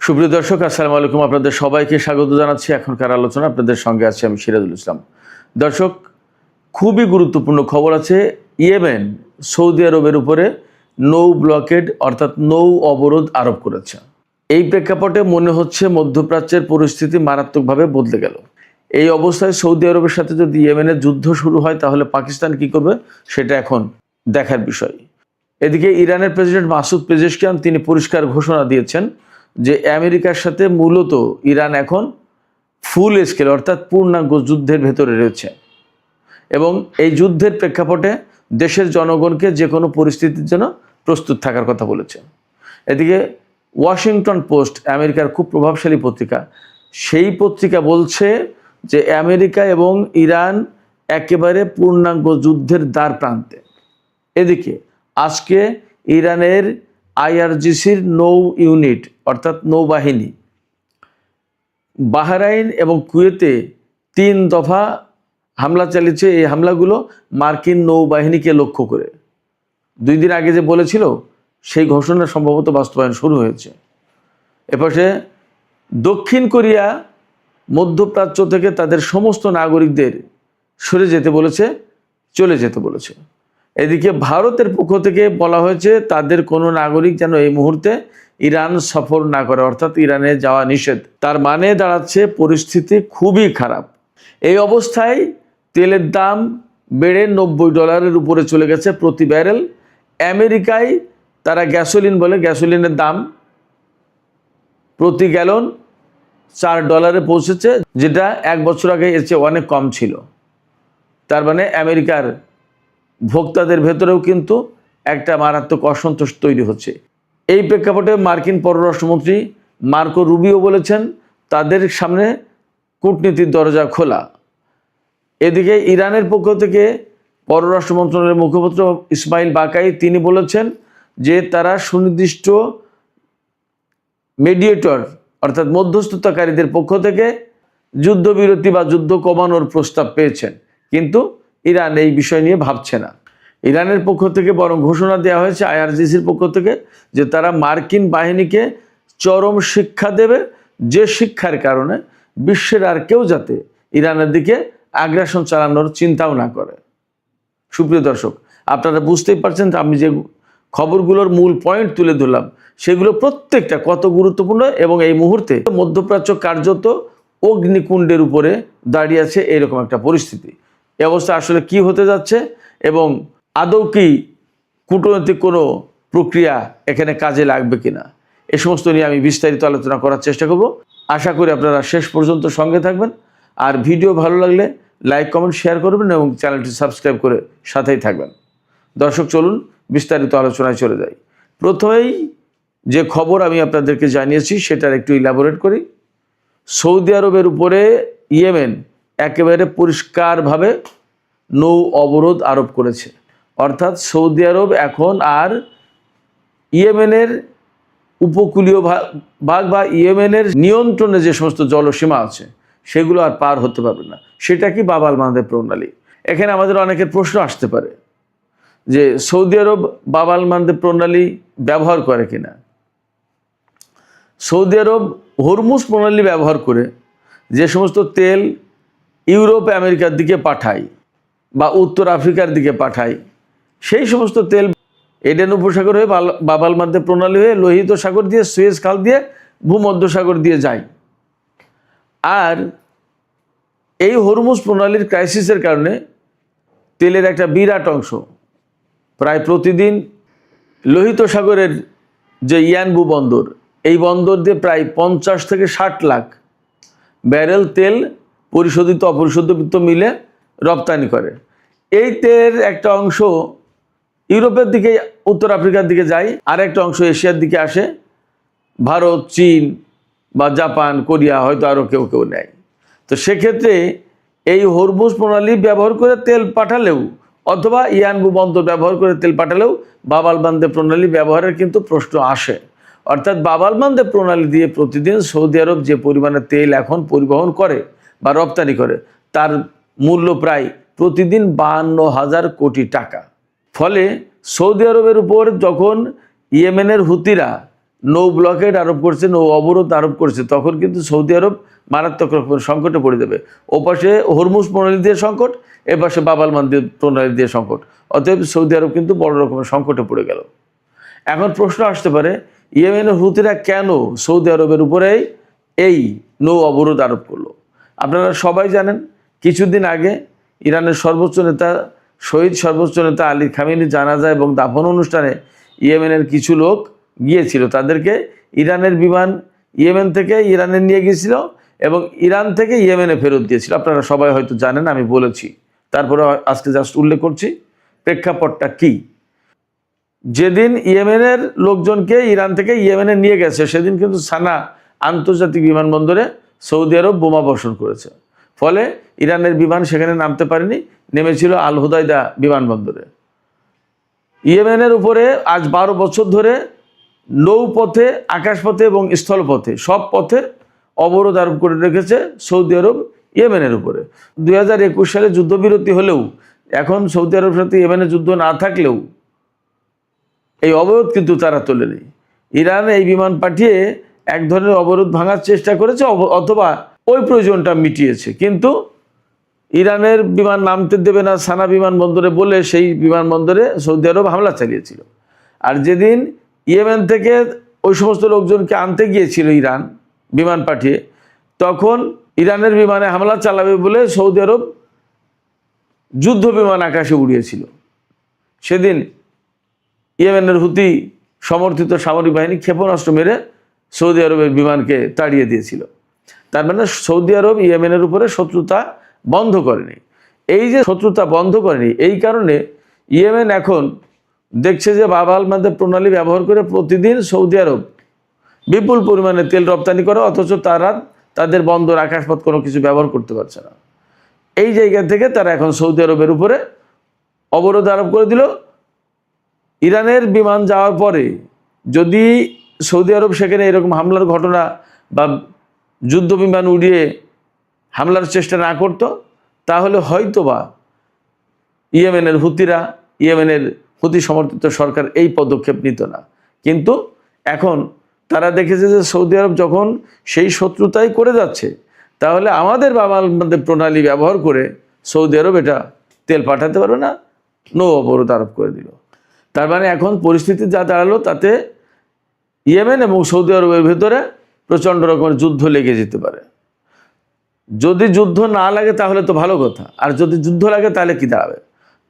সুপ্রিয় দর্শক, আসসালামু আলাইকুম। আপনাদের সবাইকে স্বাগত জানাচ্ছি এখনকার আলোচনা। আপনাদের সঙ্গে আছি আমি সিরাজুল ইসলাম। দর্শক, খুবই গুরুত্বপূর্ণ খবর আছে। ইয়েমেন সৌদি আরবের উপরে নৌ ব্লকেড অর্থাৎ নৌ অবরোধ আরোপ করেছে। এই প্রেক্ষাপটে মনে হচ্ছে মধ্যপ্রাচ্যের পরিস্থিতি মারাত্মকভাবে বদলে গেল। এই অবস্থায় সৌদি আরবের সাথে যদি ইয়েমেনের যুদ্ধ শুরু হয় তাহলে পাকিস্তান কি করবে সেটা এখন দেখার বিষয়। এদিকে ইরানের প্রেসিডেন্ট মাসুদ পেজেশকিয়ান তিনি পরিষ্কার ঘোষণা দিয়েছেন যে আমেরিকার সাথে মূলত ইরান এখন ফুল স্কেল অর্থাৎ পূর্ণাঙ্গ যুদ্ধের ভেতরে রয়েছে এবং এই যুদ্ধের প্রেক্ষাপটে দেশের জনগণকে যে কোনো পরিস্থিতির জন্য প্রস্তুত থাকার কথা বলেছে। এদিকে ওয়াশিংটন পোস্ট, আমেরিকার খুব প্রভাবশালী পত্রিকা, সেই পত্রিকা বলছে যে আমেরিকা এবং ইরান একেবারে পূর্ণাঙ্গ যুদ্ধের দ্বার প্রান্তে। এদিকে আজকে ইরানের আইআরজিসির নৌ ইউনিট অর্থাৎ নৌবাহিনী বাহরাইন এবং কুয়েতে 3 দফা হামলা চালিয়েছে। এই হামলাগুলো মার্কিন নৌবাহিনীকে লক্ষ্য করে। 2 দিন আগে যে বলেছিল সেই ঘোষণা সম্ভবত বাস্তবায়ন শুরু হয়েছে। এপাশে দক্ষিণ কোরিয়া মধ্যপ্রাচ্য থেকে তাদের সমস্ত নাগরিকদের সরে যেতে বলেছে, চলে যেতে বলেছে। এদিকে ভারতের পক্ষ থেকে বলা হয়েছে তাদের কোনো নাগরিক যেন এই মুহূর্তে ইরান সফর না করে, অর্থাৎ ইরানে যাওয়া নিষেধ। তার মানে দাঁড়াচ্ছে পরিস্থিতি খুবই খারাপ। এই অবস্থায় তেলের দাম বেড়ে $90 উপরে চলে গেছে প্রতি ব্যারেল। আমেরিকায় তারা গ্যাসোলিন বলে, গ্যাসোলিনের দাম প্রতি গ্যালন $4 পৌঁছেছে, যেটা 1 বছর আগে এর চেয়ে অনেক কম ছিল। তার মানে আমেরিকার ভোক্তাদের ভেতরেও কিন্তু একটা মারাত্মক অসন্তোষ তৈরি হচ্ছে। এই প্রেক্ষাপটে মার্কিন পররাষ্ট্রমন্ত্রী মার্কো রুবিও বলেছেন তাদের সামনে কূটনীতির দরজা খোলা। এদিকে ইরানের পক্ষ থেকে পররাষ্ট্র মন্ত্রণালয়ের মুখপাত্র ইসমাইল বাকাই তিনি বলেছেন যে তারা সুনির্দিষ্ট মিডিয়েটর অর্থাৎ মধ্যস্থতাকারীদের পক্ষ থেকে যুদ্ধবিরতি বা যুদ্ধ কমানোর প্রস্তাব পেয়েছেন, কিন্তু ইরান এই বিষয় নিয়ে ভাবছে না। ইরানের পক্ষ থেকে বরং ঘোষণা দেওয়া হয়েছে আইআরজিসির পক্ষ থেকে যে তারা মার্কিন বাহিনীকে চরম শিক্ষা দেবে, যে শিক্ষার কারণে বিশ্বের আর কেউ যাতে ইরানের দিকে আগ্রাসন চালানোর চিন্তাও না করে। সুপ্রিয় দর্শক, আপনারা বুঝতেই পারছেন আমি যে খবরগুলোর মূল পয়েন্ট তুলে ধরলাম সেগুলো প্রত্যেকটা কত গুরুত্বপূর্ণ এবং এই মুহূর্তে মধ্যপ্রাচ্য কার্যত অগ্নিকুণ্ডের উপরে দাঁড়িয়ে আছে এরকম একটা পরিস্থিতি। এই অবস্থা আসলে কি হতে যাচ্ছে এবং আদৌ কি কূটনৈতিক কোনো প্রক্রিয়া এখানে কাজে লাগবে কিনা, এ সমস্ত নিয়ে আমি বিস্তারিত আলোচনা করার চেষ্টা করব। আশা করি আপনারা শেষ পর্যন্ত সঙ্গে থাকবেন। আর ভিডিও ভালো লাগলে লাইক, কমেন্ট, শেয়ার করবেন এবং চ্যানেলটি সাবস্ক্রাইব করে সাথেই থাকবেন। দর্শক, চলুন বিস্তারিত আলোচনায় চলে যাই। প্রথমেই যে খবর আমি আপনাদেরকে জানিয়েছি সেটার একটু ইলাবোরেট করি। সৌদি আরবের উপরে ইয়েমেন একেবারে পরিষ্কারভাবে নৌ অবরোধ আরোপ করেছে, অর্থাৎ সৌদি আরব এখন আর ইয়েমেনের উপকূলীয় ভাগ বা ইয়েমেনের নিয়ন্ত্রণে যে সমস্ত জলসীমা আছে সেগুলো আর পার হতে পারবে না। সেটা কি? বাব আল মানদেব প্রণালী। এখানে আমাদের অনেকের প্রশ্ন আসতে পারে যে সৌদি আরব বাব আল মানদেব প্রণালী ব্যবহার করে কিনা। সৌদি আরব হরমুজ প্রণালী ব্যবহার করে যে সমস্ত তেল ইউরোপ আমেরিকার দিকে পাঠায় বা উত্তর আফ্রিকার দিকে পাঠায়, সেই সমস্ত তেল এডেন উপসাগর হয়ে বাব আল মানদেব প্রণালী হয়ে লোহিত সাগর দিয়ে, সুয়েজ খাল দিয়ে, ভূমধ্যসাগর দিয়ে যায়। আর এই হরমুজ প্রণালীর ক্রাইসিসের কারণে তেলের একটা বিরাট অংশ প্রায় প্রতিদিন লোহিত সাগরের যে ইয়ানবু বন্দর, এই বন্দর দিয়ে প্রায় 50 থেকে 60 লাখ ব্যারেল তেল পরিশোধিত অপরিশোধিত মিলে রপ্তানি করে। এই তেলের একটা অংশ ইউরোপের দিকে, উত্তর আফ্রিকার দিকে যায়, আর একটা অংশ এশিয়ার দিকে আসে। ভারত, চীন বা জাপান, কোরিয়া, হয়তো আরও কেউ কেউ নেয়। তো সেক্ষেত্রে এই হরমুজ প্রণালী ব্যবহার করে তেল পাঠালেও অথবা ইয়ানবু বন্দর ব্যবহার করে তেল পাঠালেও বাব আল মানদেব প্রণালী ব্যবহারের কিন্তু প্রশ্ন আসে। অর্থাৎ বাব আল মানদেব প্রণালী দিয়ে প্রতিদিন সৌদি আরব যে পরিমাণে তেল এখন পরিবহন করে বা রপ্তানি করে তার মূল্য প্রায় প্রতিদিন 52,000 কোটি টাকা। ফলে সৌদি আরবের উপর যখন ইয়েমেনের হুতিরা নৌ ব্লকেড আরোপ করছে, নৌ অবরোধ আরোপ করছে, তখন কিন্তু সৌদি আরব মারাত্মক রকমের সংকটে পড়ে যাবে। ওপাশে হরমুজ প্রণালী দিয়ে সংকট, এপাশে বাব আল মানদেব প্রণালী দিয়ে সংকট। অতএব সৌদি আরব কিন্তু বড় রকমের সংকটে পড়ে গেল। এখন প্রশ্ন আসতে পারে, ইয়েমেনের হুতিরা কেন সৌদি আরবের উপরেই এই নৌ অবরোধ আরোপ করলো? আপনারা সবাই জানেন, কিছুদিন আগে ইরানের সর্বোচ্চ নেতা, শহীদ সর্বোচ্চ নেতা আলী খামেনি জানাজা এবং দাফন অনুষ্ঠানে ইয়েমেনের কিছু লোক গিয়েছিল। তাদেরকে ইরানের বিমান ইয়েমেন থেকে ইরানে নিয়ে গিয়েছিল এবং ইরান থেকে ইয়েমেনে ফেরত দিয়েছিল। আপনারা সবাই হয়তো জানেন, আমি বলেছি, তারপরে আজকে জাস্ট উল্লেখ করছি প্রেক্ষাপটটা কি। যেদিন ইয়েমেনের লোকজনকে ইরান থেকে ইয়েমেনে নিয়ে গেছে, সেদিন কিন্তু সানা আন্তর্জাতিক বিমানবন্দরে সৌদি আরব বোমা বর্ষণ করেছে। ফলে ইরানের বিমান সেখানে নামতে পারেনি, নেমেছিল আল হুদাইদা বিমানবন্দরে। ইয়েমেনের উপরে আজ 12 বছর ধরে নৌপথে, আকাশপথে এবং স্থলপথে সব পথে অবরোধ আরোপ করে রেখেছে সৌদি আরব ইয়েমেনের উপরে। 2021 সালে যুদ্ধবিরতি হলেও, এখন সৌদি আরবের সাথে ইয়েমেনের যুদ্ধ না থাকলেও এই অবরোধ কিন্তু তারা তোলেনি। ইরান এই বিমান পাঠিয়ে এক ধরনের অবরোধ ভাঙার চেষ্টা করেছে অথবা ওই প্রয়োজনটা মিটিয়েছে, কিন্তু ইরানের বিমান নামতে দেবে না সানা বিমানবন্দরে বলে সেই বিমানবন্দরে সৌদি আরব হামলা চালিয়েছিল। আর যেদিন ইয়েমেন থেকে ওই সমস্ত লোকজনকে আনতে গিয়েছিল ইরান বিমান পাঠিয়ে, তখন ইরানের বিমানে হামলা চালাবে বলে সৌদি আরব যুদ্ধ বিমান আকাশে উড়িয়েছিল। সেদিন ইয়েমেনের হুতি সমর্থিত সামরিক বাহিনী ক্ষেপণাস্ত্র মেরে সৌদি আরবের বিমানকে তাড়িয়ে দিয়েছিল। তার মানে সৌদি আরব ইয়েমেনের উপরে শত্রুতা বন্ধ করেনি। এই যে শত্রুতা বন্ধ করেনি, এই কারণে ইয়েমেন এখন দেখছে যে বাব আল মানদেব প্রণালী ব্যবহার করে প্রতিদিন সৌদি আরব বিপুল পরিমাণে তেল রপ্তানি করে, অথচ তারা তাদের বন্দর, আকাশপথ কোনো কিছু ব্যবহার করতে পারছে না। এই জায়গা থেকে তারা এখন সৌদি আরবের উপরে অবরোধ আরোপ করে দিল। ইরানের বিমান যাওয়ার পরে যদি সৌদি আরব সেখানে এরকম হামলার ঘটনা বা যুদ্ধ বিমান উড়িয়ে হামলার চেষ্টা না করত, তাহলে হয়তোবা ইয়েমেনের হুতিরা, ইয়েমেনের হুতি সমর্থিত সরকার এই পদক্ষেপ নিত না। কিন্তু এখন তারা দেখেছে যে সৌদি আরব যখন সেই শত্রুতাই করে যাচ্ছে, তাহলে আমাদের বাংলাদেশ প্রণালী ব্যবহার করে সৌদি আরব এটা তেল পাঠাতে পারবে না, নৌ অবরোধ আরোপ করে দিল। তার মানে এখন পরিস্থিতি যা দাঁড়ালো, তাতে ইয়েমেন এবং সৌদি আরবের ভেতরে প্রচণ্ড রকমের যুদ্ধ লেগে যেতে পারে। যদি যুদ্ধ না লাগে তাহলে তো ভালো কথা, আর যদি যুদ্ধ লাগে তাহলে কি দাঁড়াবে?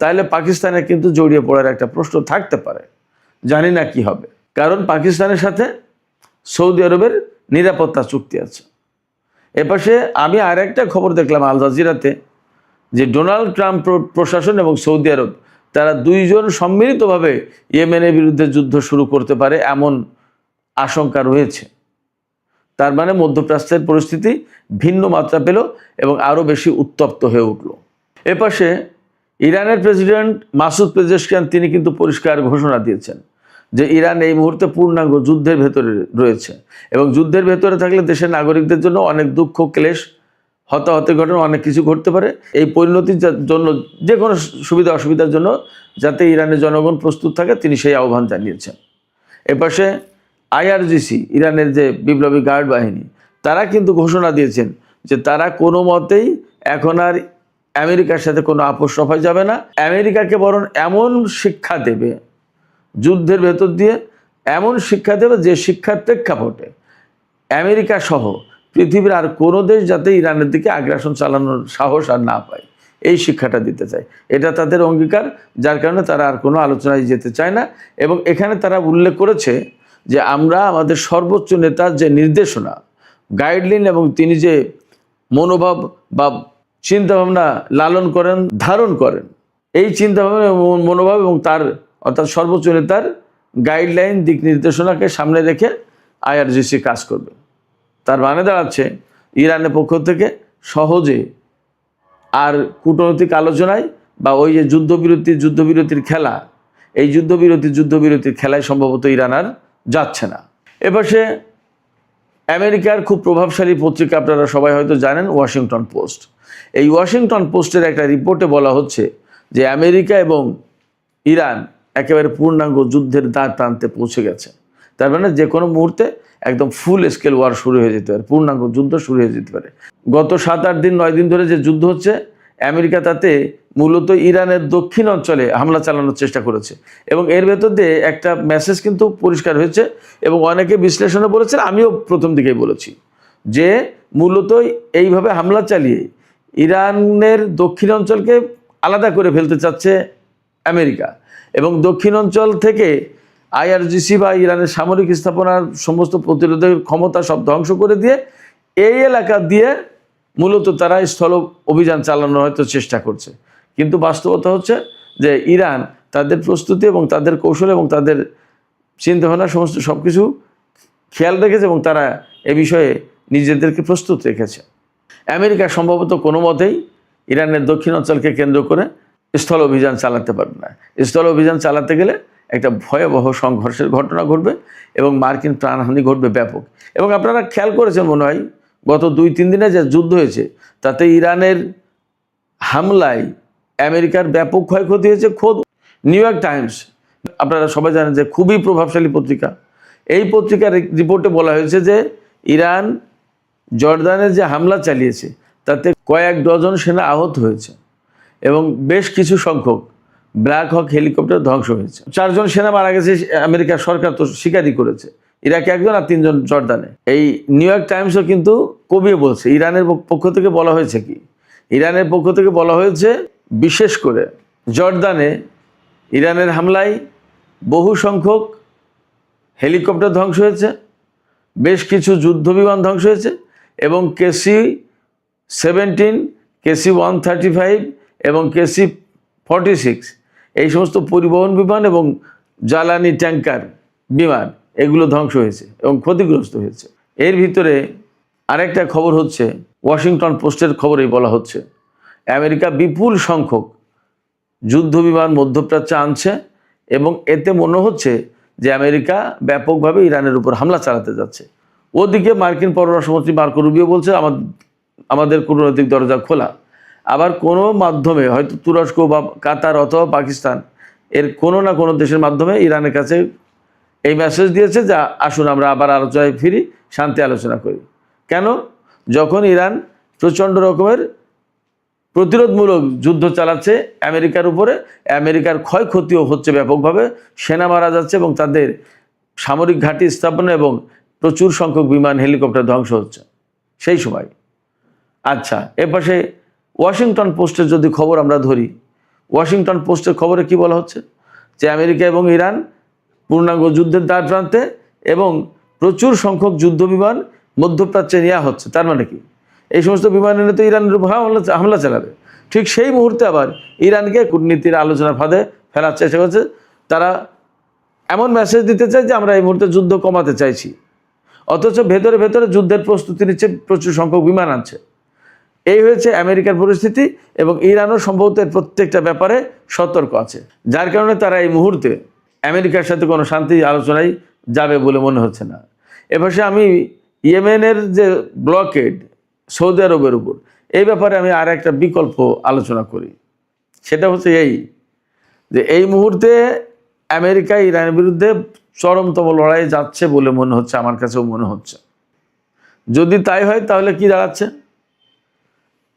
তাহলে পাকিস্তানের কিন্তু জড়িয়ে পড়ার একটা প্রশ্ন থাকতে পারে, জানি না কি হবে। কারণ পাকিস্তানের সাথে সৌদি আরবের নিরাপত্তা চুক্তি আছে। এপাশে আমি আর একটা খবর দেখলাম আল জাজিরাতে, যে ডোনাল্ড ট্রাম্প প্রশাসন এবং সৌদি আরব তারা দুইজন সম্মিলিতভাবে ইয়েমেনের বিরুদ্ধে যুদ্ধ শুরু করতে পারে এমন আশঙ্কা রয়েছে। তার মানে মধ্যপ্রাচ্যের পরিস্থিতি ভিন্ন মাত্রা পেল এবং আরও বেশি উত্তপ্ত হয়ে উঠল। এপাশে ইরানের প্রেসিডেন্ট মাসুদ পেজেশকিয়ান তিনি কিন্তু পরিষ্কার ঘোষণা দিয়েছেন যে ইরান এই মুহূর্তে পূর্ণাঙ্গ যুদ্ধের ভেতরে রয়েছে এবং যুদ্ধের ভেতরে থাকলে দেশের নাগরিকদের জন্য অনেক দুঃখ, ক্লেশ, হতাহতের ঘটনা অনেক কিছু ঘটতে পারে। এই পরিণতির জন্য, যে কোনো সুবিধা অসুবিধার জন্য যাতে ইরানের জনগণ প্রস্তুত থাকে, তিনি সেই আহ্বান জানিয়েছেন। এপাশে IRGC, ইরানের যে বিপ্লবী গার্ড বাহিনী, তারা কিন্তু ঘোষণা দিয়েছেন যে তারা কোনো মতেই এখন আর আমেরিকার সাথে কোনো আপোষ রফায় যাবে না। আমেরিকাকে বরং এমন শিক্ষা দেবে, যুদ্ধের ভেতর দিয়ে এমন শিক্ষা দেবে যে শিক্ষার প্রেক্ষাপটে আমেরিকা সহ পৃথিবীর আর কোনো দেশ যাতে ইরানের দিকে আগ্রাসন চালানোর সাহস আর না পায়, এই শিক্ষাটা দিতে চায়। এটা তাদের অঙ্গীকার, যার কারণে তারা আর কোনো আলোচনায় যেতে চায় না। এবং এখানে তারা উল্লেখ করেছে যে আমরা আমাদের সর্বোচ্চ নেতার যে নির্দেশনা, গাইডলাইন এবং তিনি যে মনোভাব বা চিন্তাভাবনা লালন করেন, ধারণ করেন, এই চিন্তাভাবনা এবং মনোভাব এবং তার অর্থাৎ সর্বোচ্চ নেতার গাইডলাইন, দিক নির্দেশনাকে সামনে রেখে IRGC কাজ করবে। তার মানে দাঁড়াচ্ছে ইরানের পক্ষ থেকে সহজে আর কূটনৈতিক আলোচনায় বা ওই যে যুদ্ধবিরতির খেলা, এই যুদ্ধবিরতির খেলায় সম্ভবত ইরান আর যাচ্ছে না। এপাশে আমেরিকার খুব প্রভাবশালী পত্রিকা, আপনারা সবাই হয়তো জানেন, ওয়াশিংটন পোস্ট। এই ওয়াশিংটন পোস্টের একটা রিপোর্টে বলা হচ্ছে যে আমেরিকা এবং ইরান একেবারে পূর্ণাঙ্গ যুদ্ধের দ্বার প্রান্তে পৌঁছে গেছে। তার মানে যে কোনো মুহূর্তে একদম ফুল স্কেল ওয়ার শুরু হয়ে যেতে পারে, পূর্ণাঙ্গ যুদ্ধ শুরু হয়ে যেতে পারে। গত 7-8 দিন 9 দিন ধরে যে যুদ্ধ হচ্ছে, আমেরিকা তাতে মূলত ইরানের দক্ষিণ অঞ্চলে হামলা চালানোর চেষ্টা করেছে এবং এর ভেতর দিয়ে একটা মেসেজ কিন্তু পরিষ্কার হয়েছে এবং অনেকে বিশ্লেষণে বলেছেন, আমিও প্রথম দিকেই বলেছি যে মূলত এইভাবে হামলা চালিয়ে ইরানের দক্ষিণ অঞ্চলকে আলাদা করে ফেলতে চাচ্ছে আমেরিকা এবং দক্ষিণ অঞ্চল থেকে আইআরজিসি বা ইরানের সামরিক স্থাপনার সমস্ত প্রতিরোধের ক্ষমতা সব ধ্বংস করে দিয়ে এই এলাকা দিয়ে মূলত তারা স্থল অভিযান চালানোর হয়তো চেষ্টা করছে। কিন্তু বাস্তবতা হচ্ছে যে ইরান তাদের প্রস্তুতি এবং তাদের কৌশল এবং তাদের চিন্তাভাবনা সমস্ত সব কিছু খেয়াল রেখেছে এবং তারা এ বিষয়ে নিজেদেরকে প্রস্তুত রেখেছে। আমেরিকা সম্ভবত কোনো মতেই ইরানের দক্ষিণ অঞ্চলকে কেন্দ্র করে স্থল অভিযান চালাতে পারবে না। স্থল অভিযান চালাতে গেলে একটা ভয়াবহ সংঘর্ষের ঘটনা ঘটবে এবং মার্কিন প্রাণহানি ঘটবে ব্যাপক। এবং আপনারা খেয়াল করেছেন মনে হয় গত 2-3 দিনে যে যুদ্ধ হয়েছে তাতে ইরানের হামলায় আমেরিকার ব্যাপক ক্ষয়ক্ষতি হয়েছে। খোদ নিউ ইয়র্ক টাইমস, আপনারা সবাই জানেন যে খুবই প্রভাবশালী পত্রিকা, এই পত্রিকার রিপোর্টে বলা হয়েছে যে ইরান জর্দানের যে হামলা চালিয়েছে তাতে কয়েক ডজন সেনা আহত হয়েছে এবং বেশ কিছু সংখ্যক ব্ল্যাক হক হেলিকপ্টার ধ্বংস হয়েছে। 4 জন সেনা মারা গেছে, আমেরিকার সরকার তো স্বীকারই করেছে। ইরাকে 1 জন আর 3 জন জর্দানে। এই নিউ ইয়র্ক টাইমসও কিন্তু কবিয়ে বলছে। ইরানের পক্ষ থেকে বলা হয়েছে কি, ইরানের পক্ষ থেকে বলা হয়েছে বিশেষ করে জর্দানে ইরানের হামলায় বহু সংখ্যক হেলিকপ্টার ধ্বংস হয়েছে, বেশ কিছু যুদ্ধ বিমান ধ্বংস হয়েছে এবং KC-17, KC-135 এবং KC-46 এই সমস্ত পরিবহন বিমান এবং জ্বালানি ট্যাঙ্কার বিমান এগুলো ধ্বংস হয়েছে এবং ক্ষতিগ্রস্ত হয়েছে। এর ভিতরে আরেকটা খবর হচ্ছে, ওয়াশিংটন পোস্টের খবরেই বলা হচ্ছে আমেরিকা বিপুল সংখ্যক যুদ্ধ বিমান মধ্যপ্রাচ্যে আনছে এবং এতে মনে হচ্ছে যে আমেরিকা ব্যাপকভাবে ইরানের উপর হামলা চালাতে যাচ্ছে। ওদিকে মার্কিন পররাষ্ট্রমন্ত্রী মার্কো রুবিও বলছে আমাদের কূটনৈতিক দরজা খোলা। আবার কোনো মাধ্যমে হয়তো তুরস্ক বা কাতার অথবা পাকিস্তান এর কোনো না কোনো দেশের মাধ্যমে ইরানের কাছে এই মেসেজ দিয়েছে যে আসুন আমরা আবার আলোচনায় ফিরি, শান্তি আলোচনা করি। কেন? যখন ইরান প্রচণ্ড রকমের প্রতিরোধমূলক যুদ্ধ চালাচ্ছে আমেরিকার উপরে, আমেরিকার ক্ষয়ক্ষতিও হচ্ছে ব্যাপকভাবে, সেনা মারা যাচ্ছে এবং তাদের সামরিক ঘাঁটি স্থাপনা এবং প্রচুর সংখ্যক বিমান হেলিকপ্টার ধ্বংস হচ্ছে সেই সময়। আচ্ছা, এপাশে ওয়াশিংটন পোস্টের যদি খবর আমরা ধরি, ওয়াশিংটন পোস্টের খবরে কি বলা হচ্ছে যে আমেরিকা এবং ইরান পূর্ণাঙ্গ যুদ্ধের দ্বার প্রান্তে এবং প্রচুর সংখ্যক যুদ্ধ বিমান মধ্যপ্রাচ্যে নেওয়া হচ্ছে। তার মানে কি এই সমস্ত বিমান এনে তো ইরানের উপর হামলা চালাবে। ঠিক সেই মুহূর্তে আবার ইরানকে কূটনীতির আলোচনার ফাঁদে ফেলার চেষ্টা করছে। তারা এমন মেসেজ দিতে চায় যে আমরা এই মুহূর্তে যুদ্ধ কমাতে চাইছি, অথচ ভেতরে ভেতরে যুদ্ধের প্রস্তুতি নিচ্ছে, প্রচুর সংখ্যক বিমান আনছে। এই হয়েছে আমেরিকার পরিস্থিতি এবং ইরানও সম্ভবত এর প্রত্যেকটা ব্যাপারে সতর্ক আছে, যার কারণে তারা এই মুহূর্তে আমেরিকার সাথে কোনো শান্তি আলোচনায় যাবে বলে মনে হচ্ছে না। এপাশে আমি ইয়েমেনের যে ব্লকেড সৌদি আরবের উপর, এই ব্যাপারে আমি আর একটা বিকল্প আলোচনা করি। সেটা হচ্ছে এই যে এই মুহূর্তে আমেরিকা ইরানের বিরুদ্ধে চরমতম লড়াই যাচ্ছে বলে মনে হচ্ছে, আমার কাছেও মনে হচ্ছে। যদি তাই হয় তাহলে কি দাঁড়াচ্ছে?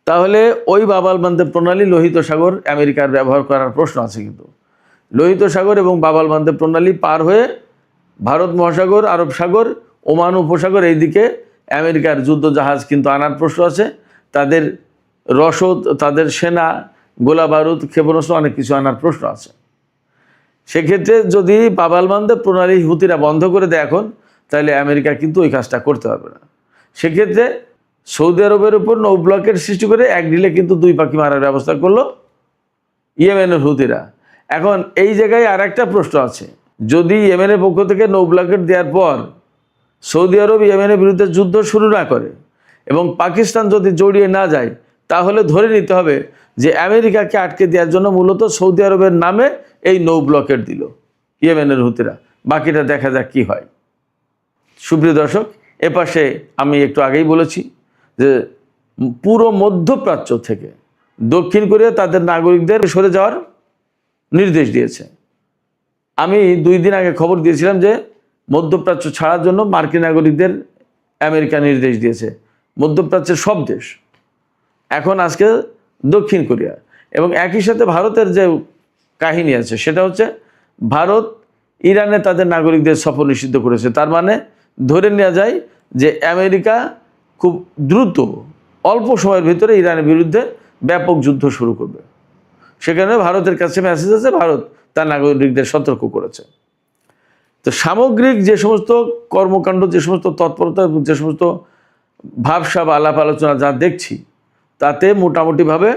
তাহলে ওই বাব-আল মানদেব প্রণালী, লোহিত সাগর আমেরিকার ব্যবহার করার প্রশ্ন আছে। কিন্তু লোহিত সাগর এবং বাব-আল মানদেব প্রণালী পার হয়ে ভারত মহাসাগর, আরব সাগর, ওমান উপসাগর এই দিকে আমেরিকার যুদ্ধ জাহাজ কিন্তু আনার প্রশ্ন আছে। তাদের রসদ, তাদের সেনা, গোলা বারুদ, ক্ষেপণাস্ত্র অনেক কিছু আনার প্রশ্ন আছে। সেক্ষেত্রে যদি বাব-আল মানদেব প্রণালী হুতিরা বন্ধ করে দেয় এখন, তাহলে আমেরিকা কিন্তু ওই কাজটা করতে পারবে না। সেক্ষেত্রে সৌদি আরবের উপর নৌ ব্লকের সৃষ্টি করে এক ঢিলে কিন্তু 2 পাখি মারার ব্যবস্থা করলো ইয়েমেনের হুতিরা। এখন এই জায়গায় আর একটা প্রশ্ন আছে, যদি ইয়েমেনের পক্ষ থেকে নৌ ব্লকেট দেওয়ার পর সৌদি আরব ইয়েমেনের বিরুদ্ধে যুদ্ধ শুরু না করে এবং পাকিস্তান যদি জড়িয়ে না যায়, তাহলে ধরে নিতে হবে যে আমেরিকাকে আটকে দেওয়ার জন্য মূলত সৌদি আরবের নামে এই নৌ ব্লকেট দিল ইয়েমেনের হুতিরা। বাকিটা দেখা যাক কি হয়। সুপ্রিয় দর্শক, এপাশে আমি একটু আগেই বলেছি যে পুরো মধ্যপ্রাচ্য থেকে দক্ষিণ কোরিয়া তাদের নাগরিকদের সরে যাওয়ার নির্দেশ দিয়েছে। আমি 2 দিন আগে খবর দিয়েছিলাম যে মধ্যপ্রাচ্য ছাড়ার জন্য মার্কিন নাগরিকদের আমেরিকা নির্দেশ দিয়েছে। মধ্যপ্রাচ্যের সব দেশ, এখন আজকে দক্ষিণ কোরিয়া। এবং একই সাথে ভারতের যে কাহিনী আছে সেটা হচ্ছে ভারত ইরানে তাদের নাগরিকদের সফর নিষিদ্ধ করেছে। তার মানে ধরে নেওয়া যায় যে আমেরিকা খুব দ্রুত অল্প সময়ের ভিতরে ইরানের বিরুদ্ধে ব্যাপক যুদ্ধ শুরু করবে। সেখানে ভারতের কাছে মেসেজ আছে, ভারত তার নাগরিকদের সতর্ক করেছে। তো সামগ্রিক যে সমস্ত কর্মকাণ্ড, যে সমস্ত তৎপরতা, যে সমস্ত ভাবসাব আলাপ আলোচনা যা দেখছি, তাতে মোটামুটিভাবে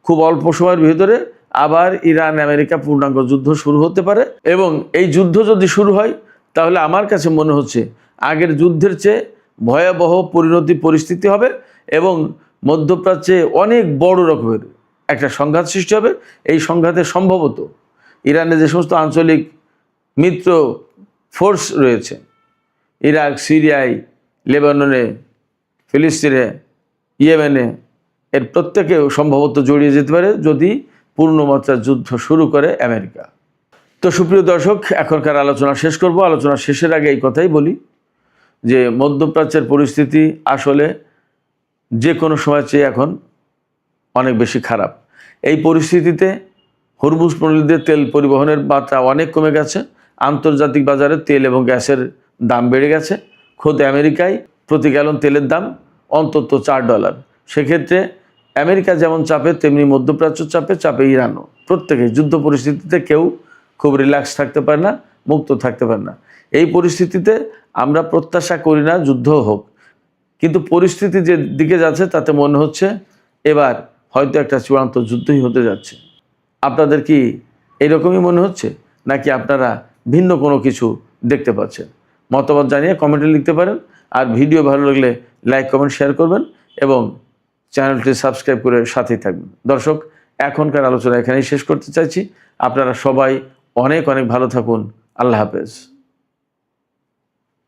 খুব অল্প সময়ের ভিতরে আবার ইরান আমেরিকা পূর্ণাঙ্গ যুদ্ধ শুরু হতে পারে। এবং এই যুদ্ধ যদি শুরু হয় তাহলে আমার কাছে মনে হচ্ছে আগের যুদ্ধের চেয়ে ভয়াবহ পরিস্থিতি হবে এবং মধ্যপ্রাচ্যে অনেক বড় রকমের একটা সংঘাত সৃষ্টি হবে। এই সংঘাতে সম্ভবত ইরানে যে সমস্ত আঞ্চলিক মিত্র ফোর্স রয়েছে, ইরাক, সিরিয়ায়, লেবাননে, ফিলিস্তিনে, ইয়েমেনে, এর প্রত্যেকেও সম্ভবত জড়িয়ে যেতে পারে যদি পূর্ণমাত্রার যুদ্ধ শুরু করে আমেরিকা। তো সুপ্রিয় দর্শক, এখনকার আলোচনা শেষ করব। আলোচনা শেষের আগে এই কথাই বলি যে মধ্যপ্রাচ্যের পরিস্থিতি আসলে যে কোনো সময় চেয়ে এখন অনেক বেশি খারাপ। এই পরিস্থিতিতে হরমুজ প্রণালীতে তেল পরিবহনের মাত্রা অনেক কমে গেছে। আন্তর্জাতিক বাজারে তেল এবং গ্যাসের দাম বেড়ে গেছে। খোদ আমেরিকায় প্রতি গ্যালন তেলের দাম অন্তত $4। সেক্ষেত্রে আমেরিকা যেমন চাপে, তেমনি মধ্যপ্রাচ্য চাপে ইরানও। প্রত্যেকেই যুদ্ধ পরিস্থিতিতে কেউ খুব রিল্যাক্স থাকতে পারে না, মুক্ত থাকতে পারে না। এই পরিস্থিতিতে আমরা প্রত্যাশা করি না যুদ্ধ হোক, কিন্তু পরিস্থিতি যে দিকে যাচ্ছে তাতে মনে হচ্ছে এবার হয়তো একটা চূড়ান্ত যুদ্ধই হতে যাচ্ছে। আপনাদের কি এরকমই মনে হচ্ছে, নাকি আপনারা ভিন্ন কোনো কিছু দেখতে পাচ্ছেন? মতামত জানিয়ে কমেন্টে লিখতে পারেন। আর ভিডিও ভালো লাগলে লাইক, কমেন্ট, শেয়ার করবেন এবং চ্যানেলটি সাবস্ক্রাইব করে সাথেই থাকবেন। দর্শক, এখনকার আলোচনা এখানেই শেষ করতে চাইছি। আপনারা সবাই অনেক অনেক ভালো থাকুন। আল্লাহ হাফেজ।